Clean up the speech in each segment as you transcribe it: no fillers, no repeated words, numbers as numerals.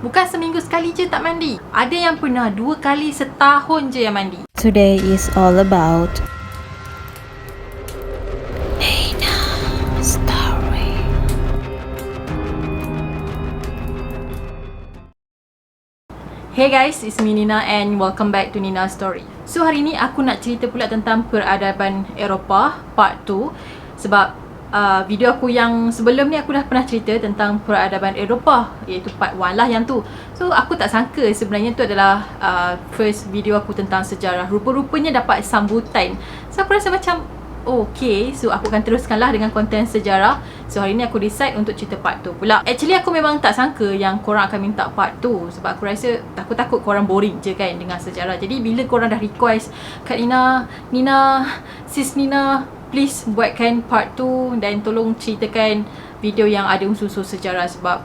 Bukan seminggu sekali je tak mandi. Ada yang pernah 2 kali setahun je yang mandi. Today is all about story. Hey guys, it's me Nina and welcome back to Nina's Story. So hari ni aku nak cerita pula tentang peradaban Eropah part 2. Sebab video aku yang sebelum ni aku dah pernah cerita tentang peradaban Eropah, iaitu part 1 lah yang tu. So aku tak sangka sebenarnya tu adalah first video aku tentang sejarah. Rupa-rupanya dapat sambutan. So aku rasa macam okay, so aku akan teruskanlah dengan konten sejarah. So hari ni aku decide untuk cerita part 2 pula. Actually aku memang tak sangka yang korang akan minta part 2. Sebab aku rasa takut korang boring je kan dengan sejarah. Jadi bila korang dah request, Kak Nina, Sis Nina, please buatkan part 2 dan tolong ceritakan video yang ada unsur-unsur sejarah. Sebab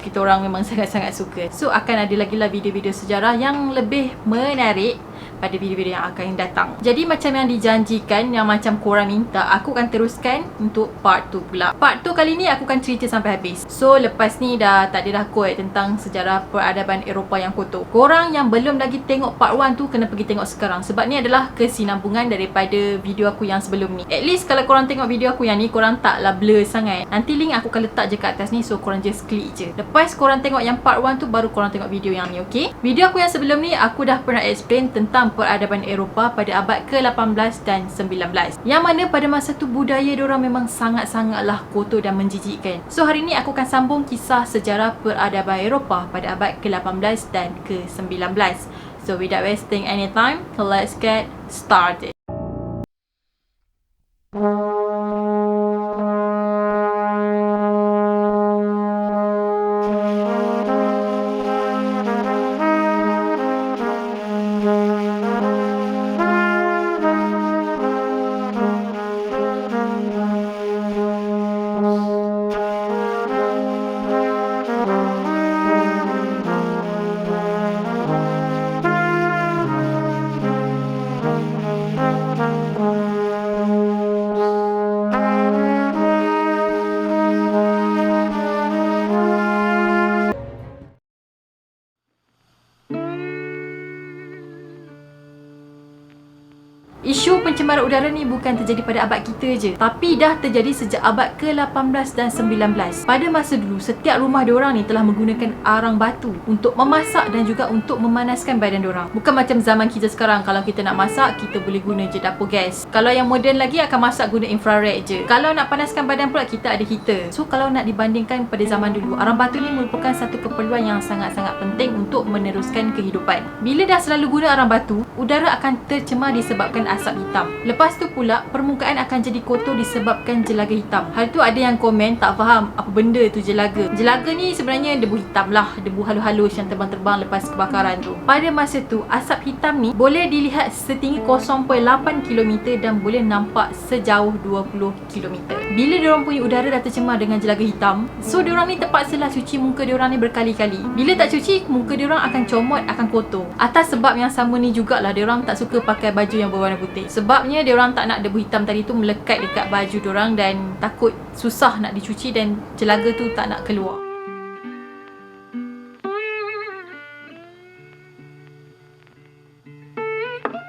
kita orang memang sangat-sangat suka. So akan ada lagi lah video-video sejarah yang lebih menarik pada video-video yang akan datang. Jadi macam yang dijanjikan, yang macam korang minta, aku akan teruskan untuk part 2 pula. Part 2 kali ni aku akan cerita sampai habis. So lepas ni dah tak ada dah quote tentang sejarah peradaban Eropah yang kotor. Korang yang belum lagi tengok part 1 tu kena pergi tengok sekarang. Sebab ni adalah kesinambungan daripada video aku yang sebelum ni. At least kalau korang tengok video aku yang ni, korang taklah blur sangat. Nanti link aku akan letak je kat atas ni, so korang just klik je. Lepas korang tengok yang part 1 tu, baru korang tengok video yang ni, okay? Video aku yang sebelum ni, aku dah pernah explain tentang peradaban Eropah pada abad ke-18 dan 19. Yang mana pada masa tu budaya diorang memang sangat-sangatlah kotor dan menjijikkan. So hari ni aku akan sambung kisah sejarah peradaban Eropah pada abad ke-18 dan ke-19. So without wasting any time, let's get started. Isu pencemaran udara ni bukan terjadi pada abad kita je, tapi dah terjadi sejak abad ke-18 dan 19. Pada masa dulu, setiap rumah diorang ni telah menggunakan arang batu untuk memasak dan juga untuk memanaskan badan diorang. Bukan macam zaman kita sekarang, kalau kita nak masak, kita boleh guna je dapur gas. Kalau yang moden lagi, akan masak guna infrared je. Kalau nak panaskan badan pula, kita ada heater. So kalau nak dibandingkan pada zaman dulu, arang batu ni merupakan satu keperluan yang sangat-sangat penting untuk meneruskan kehidupan. Bila dah selalu guna arang batu, udara akan tercemar disebabkan asap hitam. Lepas tu pula, permukaan akan jadi kotor disebabkan jelaga hitam. Hal tu ada yang komen tak faham apa benda tu jelaga. Jelaga ni sebenarnya debu hitam lah, debu halus-halus yang terbang-terbang lepas kebakaran tu. Pada masa tu, asap hitam ni boleh dilihat setinggi 0.8 km dan boleh nampak sejauh 20 km. Bila diorang punya udara dah tercemar dengan jelaga hitam, so diorang ni terpaksalah cuci muka diorang ni berkali-kali. Bila tak cuci, muka diorang akan comot, akan kotor. Atas sebab yang sama ni jugalah diorang tak suka pakai baju yang berwarna putih. Sebabnya diorang tak nak debu hitam tadi tu melekat dekat baju diorang dan takut susah nak dicuci dan jelaga tu tak nak keluar.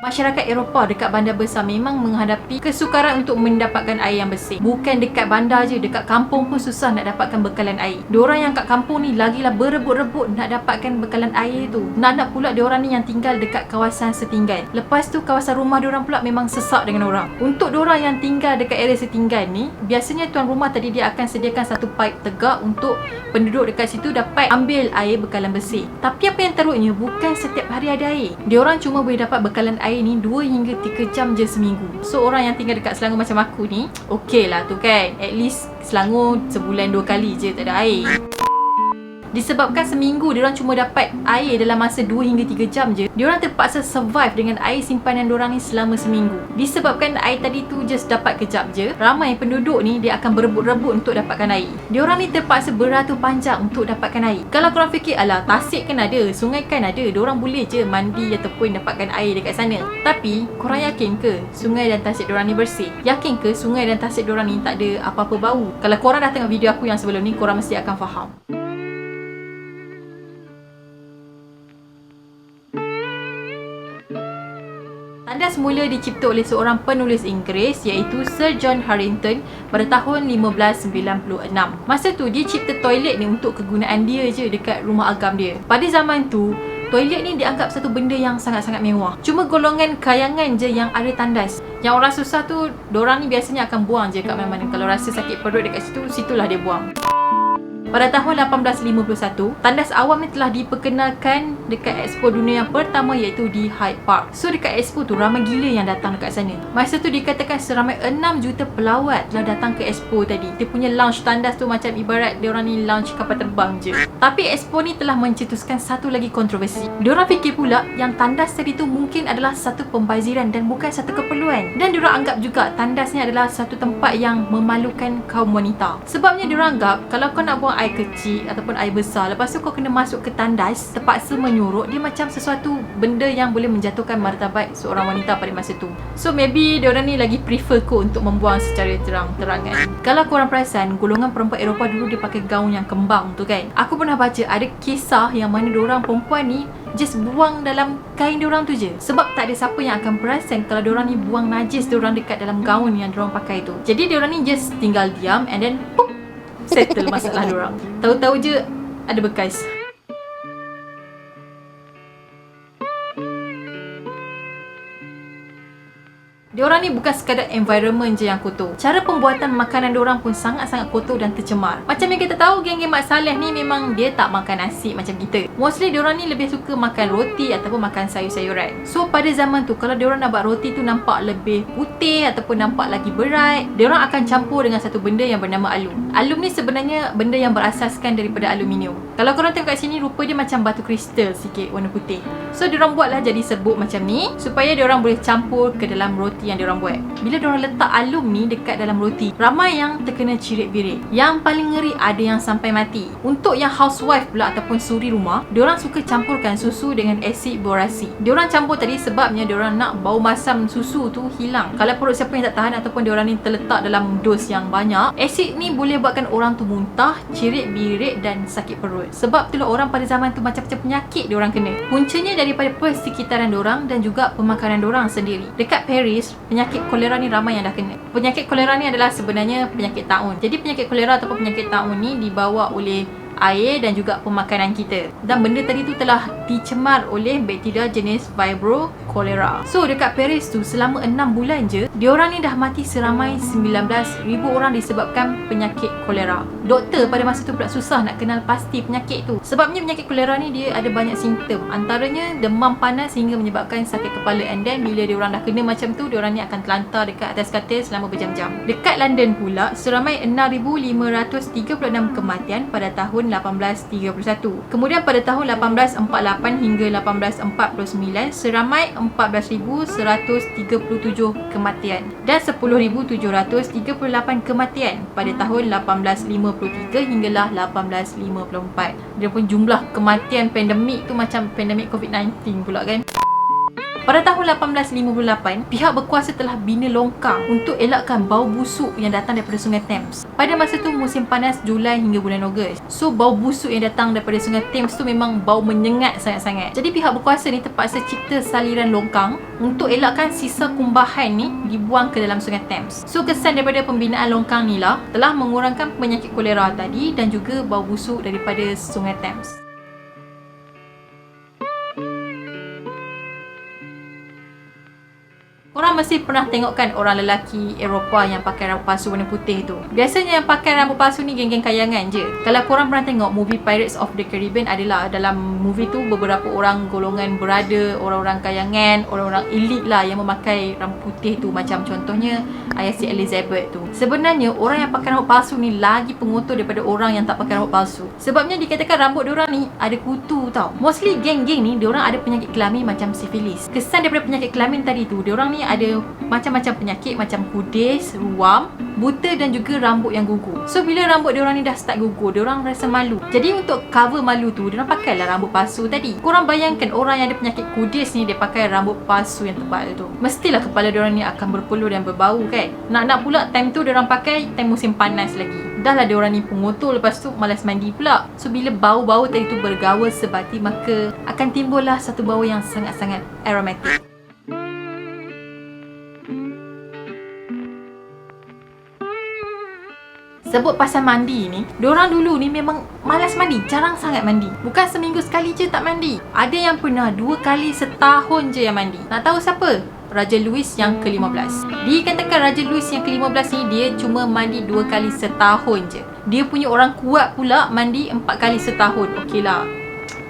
Masyarakat Eropah dekat bandar besar memang menghadapi kesukaran untuk mendapatkan air yang bersih. Bukan dekat bandar je, dekat kampung pun susah nak dapatkan bekalan air. Diorang yang kat kampung ni lagilah berebut-rebut nak dapatkan bekalan air tu. Nak pula diorang ni yang tinggal dekat kawasan setinggan. Lepas tu kawasan rumah diorang pula memang sesak dengan orang. Untuk diorang yang tinggal dekat area setinggan ni, biasanya tuan rumah tadi dia akan sediakan satu pipe tegak untuk penduduk dekat situ dapat ambil air bekalan bersih. Tapi apa yang teruknya, bukan setiap hari ada air. Diorang cuma boleh dapat bekalan air ni 2 hingga 3 jam je seminggu. So orang yang tinggal dekat Selangor macam aku ni, okey lah tu kan, at least Selangor sebulan 2 kali je tak ada air. Disebabkan seminggu diorang cuma dapat air dalam masa 2 hingga 3 jam je, diorang terpaksa survive dengan air simpanan diorang ni selama seminggu. Disebabkan air tadi tu just dapat kejap je, ramai penduduk ni dia akan berebut-rebut untuk dapatkan air. Diorang ni terpaksa beratur panjang untuk dapatkan air. Kalau korang fikir, alah tasik kan ada, sungai kan ada, diorang boleh je mandi ataupun dapatkan air dekat sana. Tapi korang yakin ke sungai dan tasik diorang ni bersih? Yakin ke sungai dan tasik diorang ni tak ada apa-apa bau? Kalau korang dah tengok video aku yang sebelum ni, korang mesti akan faham. Tandas mula dicipta oleh seorang penulis Inggeris iaitu Sir John Harington pada tahun 1596. Masa tu dia cipta toilet ni untuk kegunaan dia je dekat rumah agam dia. Pada zaman tu, toilet ni dianggap satu benda yang sangat-sangat mewah. Cuma golongan kayangan je yang ada tandas. Yang orang susah tu, dorang ni biasanya akan buang je kat mana-mana. Kalau rasa sakit perut dekat situ, situlah dia buang. Pada tahun 1851, tandas awam ni telah diperkenalkan dekat Expo Dunia yang pertama iaitu di Hyde Park. So dekat Expo tu ramai gila yang datang dekat sana. Masa tu dikatakan seramai 6 juta pelawat telah datang ke Expo tadi. Dia punya launch tandas tu macam ibarat diorang ni launch kapal terbang je. Tapi Expo ni telah mencetuskan satu lagi kontroversi. Diorang fikir pula yang tandas tadi tu mungkin adalah satu pembaziran dan bukan satu keperluan. Dan diorang anggap juga tandas ni adalah satu tempat yang memalukan kaum wanita. Sebabnya diorang anggap kalau kau nak buang air kecil ataupun air besar, lepas tu kau kena masuk ke tandas terpaksa menyurut, dia macam sesuatu benda yang boleh menjatuhkan martabat seorang wanita pada masa tu. So maybe diorang ni lagi prefer kot untuk membuang secara terang-terangan. Kalau korang perasan, golongan perempuan Eropah dulu dia pakai gaun yang kembang tu kan. Aku pernah baca ada kisah yang mana diorang perempuan ni just buang dalam kain diorang tu je. Sebab tak ada siapa yang akan perasan kalau diorang ni buang najis diorang dekat dalam gaun yang diorang pakai tu. Jadi diorang ni just tinggal diam and then pop, settle masalah diorang. Tahu-tahu je ada bekas. Diorang ni bukan sekadar environment je yang kotor. Cara pembuatan makanan diorang pun sangat-sangat kotor dan tercemar. Macam yang kita tahu, geng-geng Mak Saleh ni memang dia tak makan nasi macam kita. Mostly diorang ni lebih suka makan roti ataupun makan sayur-sayuran. So pada zaman tu, kalau diorang nak buat roti tu nampak lebih putih ataupun nampak lagi berat, diorang akan campur dengan satu benda yang bernama alum. Alum ni sebenarnya benda yang berasaskan daripada aluminium. Kalau korang tengok kat sini, rupa dia macam batu kristal sikit, warna putih. So diorang buatlah jadi serbuk macam ni supaya diorang boleh campur ke dalam roti yang diorang buat. Bila diorang letak alum ni dekat dalam roti, ramai yang terkena cirit-birit. Yang paling ngeri ada yang sampai mati. Untuk yang housewife pula ataupun suri rumah, diorang suka campurkan susu dengan asid borasi. Diorang campur tadi sebabnya diorang nak bau masam susu tu hilang. Kalau perut siapa yang tak tahan ataupun diorang ni terletak dalam dos yang banyak, asid ni boleh buatkan orang tu muntah, cirit-birit dan sakit perut. Sebab itulah orang pada zaman tu macam-macam penyakit diorang kena. Puncanya daripada persekitaran diorang dan juga pemakanan diorang sendiri. Dekat Paris, penyakit kolera ni ramai yang dah kena. Penyakit kolera ni adalah sebenarnya penyakit taun. Jadi penyakit kolera ataupun penyakit taun ni dibawa oleh air dan juga pemakanan kita. Dan benda tadi tu telah dicemar oleh bakteria jenis Vibrio cholera. So dekat Paris tu selama 6 bulan je, diorang ni dah mati seramai 19,000 orang disebabkan penyakit kolera. Doktor pada masa tu pula susah nak kenal pasti penyakit tu. Sebabnya penyakit kolera ni dia ada banyak simptom. Antaranya demam panas hingga menyebabkan sakit kepala. And then bila diorang dah kena macam tu, diorang ni akan terlantar dekat atas katil selama berjam-jam. Dekat London pula, seramai 6,536 kematian pada tahun 1831. Kemudian pada tahun 1848 hingga 1849, seramai 14,137 kematian dan 10,738 kematian pada tahun 1853 hinggalah 1854. Dia pun jumlah kematian pandemik tu macam pandemik COVID-19 pula kan. Pada tahun 1858, pihak berkuasa telah bina longkang untuk elakkan bau busuk yang datang daripada Sungai Thames. Pada masa tu musim panas Julai hingga bulan Ogos. So bau busuk yang datang daripada Sungai Thames tu memang bau menyengat sangat-sangat. Jadi pihak berkuasa ni terpaksa cipta saliran longkang untuk elakkan sisa kumbahan ni dibuang ke dalam Sungai Thames. So kesan daripada pembinaan longkang ni lah telah mengurangkan penyakit kolera tadi dan juga bau busuk daripada Sungai Thames. Korang mesti pernah tengok kan orang lelaki Eropah yang pakai rambut palsu warna putih tu. Biasanya yang pakai rambut palsu ni geng-geng kayangan je. Kalau korang pernah tengok movie Pirates of the Caribbean, adalah dalam movie tu beberapa orang golongan berada, orang-orang kayangan, orang-orang elit lah yang memakai rambut putih tu. Macam contohnya ayah si Elizabeth tu. Sebenarnya orang yang pakai rambut palsu ni lagi pengotor daripada orang yang tak pakai rambut palsu. Sebabnya dikatakan rambut diorang ni ada kutu tau. Mostly geng-geng ni diorang ada penyakit kelamin macam sifilis. Kesan daripada penyakit kelamin tadi tu, diorang ni ada macam-macam penyakit macam kudis, ruam, buta dan juga rambut yang gugur. So bila rambut diorang ni dah start gugur, diorang rasa malu. Jadi untuk cover malu tu, diorang pakailah rambut palsu tadi. Korang bayangkan orang yang ada penyakit kudis ni, dia pakai rambut palsu yang tebal tu. Mestilah kepala diorang ni akan berpeluh dan berbau kan. Nak pula time tu diorang pakai time musim panas lagi. Dah lah diorang ni pengotor, lepas tu malas mandi pula. So bila bau-bau tadi tu bergaul sebati, maka akan timbullah satu bau yang sangat-sangat aromatik. Sebut pasal mandi ni, diorang dulu ni memang malas mandi, jarang sangat mandi. Bukan seminggu sekali je tak mandi. Ada yang pernah 2 kali setahun je yang mandi. Nak tahu siapa? Raja Louis yang ke-15. Dikatakan Raja Louis yang ke-15 ni dia cuma mandi 2 kali setahun je. Dia punya orang kuat pula mandi 4 kali setahun. Okey lah,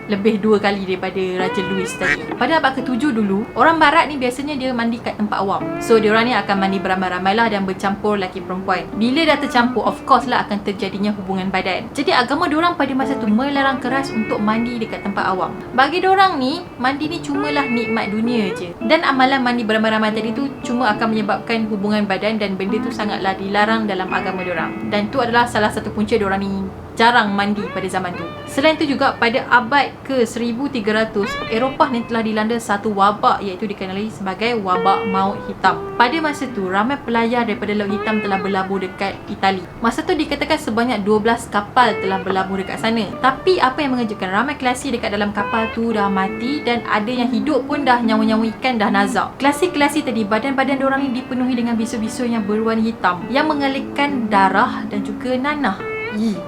lebih 2 kali daripada Raja Louis tadi. Pada abad ke-7 dulu, orang barat ni biasanya dia mandi kat tempat awam. So diorang ni akan mandi beramai-ramai lah dan bercampur lelaki perempuan. Bila dah tercampur, of course lah akan terjadinya hubungan badan. Jadi agama diorang pada masa tu melarang keras untuk mandi dekat tempat awam. Bagi diorang ni, mandi ni cumalah nikmat dunia je. Dan amalan mandi beramai-ramai tadi tu cuma akan menyebabkan hubungan badan dan benda tu sangatlah dilarang dalam agama diorang. Dan tu adalah salah satu punca diorang ni jarang mandi pada zaman tu. Selain tu juga pada abad ke-1300, Eropah ni telah dilanda satu wabak iaitu dikenali sebagai wabak maut hitam. Pada masa tu, ramai pelayar daripada Laut Hitam telah berlabuh dekat Itali. Masa tu dikatakan sebanyak 12 kapal telah berlabuh dekat sana. Tapi apa yang mengejutkan, ramai kelasi dekat dalam kapal tu dah mati dan ada yang hidup pun dah nyawa-nyawa ikan dah nazak. Kelasi-kelasi tadi, badan-badan diorang ni dipenuhi dengan bisul-bisul yang berwarna hitam yang mengalirkan darah dan juga nanah. Geli.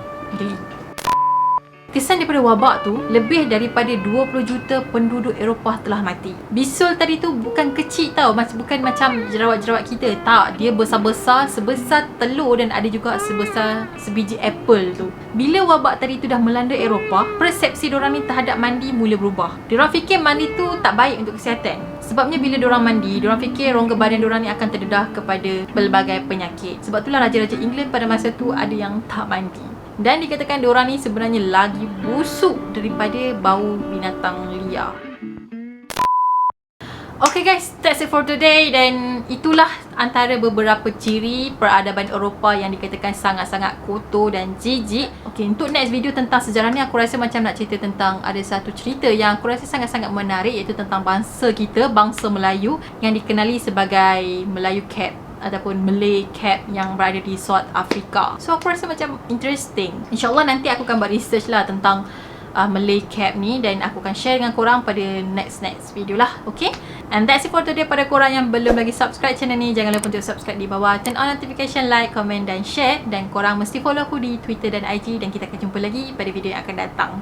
Kesan daripada wabak tu, lebih daripada 20 juta penduduk Eropah telah mati. Bisul tadi tu bukan kecil tau, bukan macam jerawat-jerawat kita. Tak, dia besar-besar, sebesar telur dan ada juga sebesar sebiji apple tu. Bila wabak tadi tu dah melanda Eropah, persepsi diorang ni terhadap mandi mula berubah. Diorang fikir mandi tu tak baik untuk kesihatan. Sebabnya bila diorang mandi, diorang fikir rongga badan diorang ni akan terdedah kepada pelbagai penyakit. Sebab itulah Raja-Raja England pada masa tu ada yang tak mandi. Dan dikatakan diorang ni sebenarnya lagi busuk daripada bau binatang liar. Okay guys, that's it for today. Dan itulah antara beberapa ciri peradaban Eropah yang dikatakan sangat-sangat kotor dan jijik. Okay, untuk next video tentang sejarah ni, aku rasa macam nak cerita tentang ada satu cerita yang aku rasa sangat-sangat menarik, iaitu tentang bangsa kita, bangsa Melayu yang dikenali sebagai Melayu Cap ataupun Malay Cap yang berada di South Africa. So aku rasa macam interesting. InsyaAllah nanti aku akan buat research lah tentang Malay Cap ni dan aku akan share dengan korang pada next video lah. Okay, and that's it for today. Pada korang yang belum lagi subscribe channel ni, jangan lupa untuk subscribe di bawah, turn on notification, like, comment dan share. Dan korang mesti follow aku di Twitter dan IG. Dan kita akan jumpa lagi pada video yang akan datang.